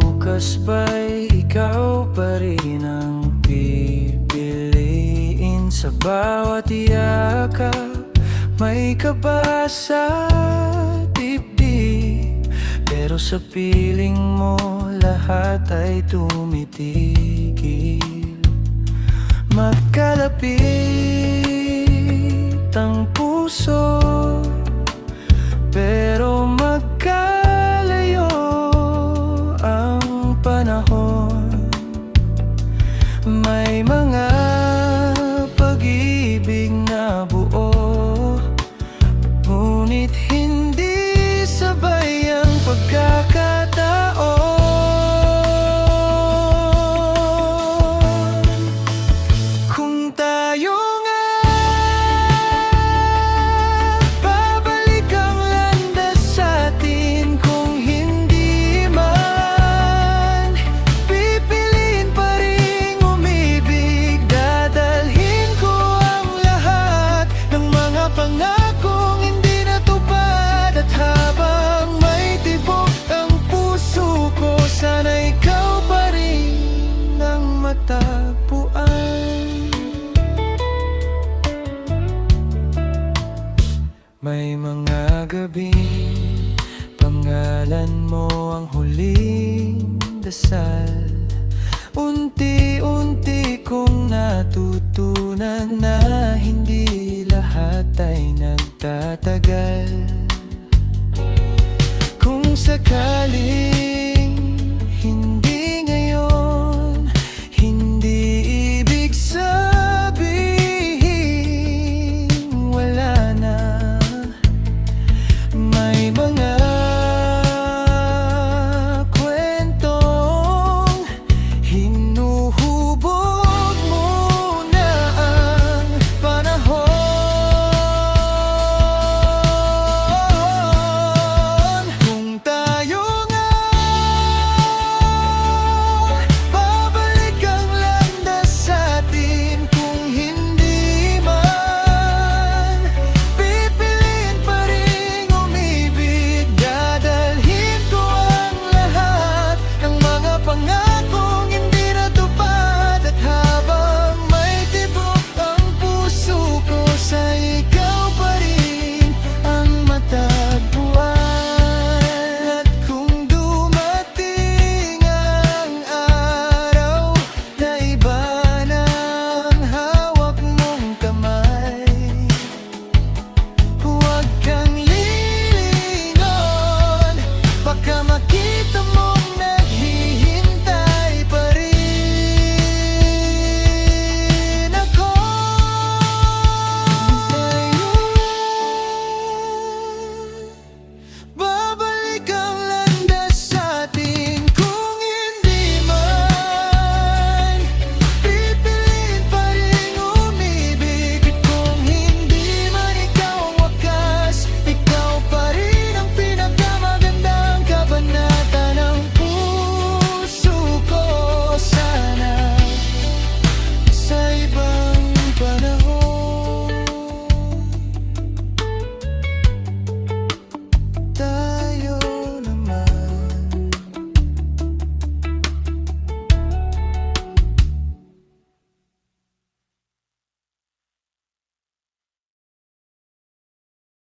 bukas ba'y ikaw pa rin ang pipiliin? Sa bawat yakap may kaba sa dibdib, pero sa piling mo lahat ay tumitigil. Magkalapit ang puso, pero magkalayo ang panahon. May mga pag-ibig na buo, ngunit hindi sabay ang pagkakataon. Kung tayo nga babalik ang landas sa atin, kung hindi man pipiliin pa rin umibig, dadalhin ko ang lahat ng mga pangakong hindi natupad. At habang may tibok ang puso ko, sana ikaw pa rin ang matagpuan. May mga gabing pangalan mo ang huling dasal. Unti-unti kong natutunan na hindi lahat ay nagtatagal. Kung sakali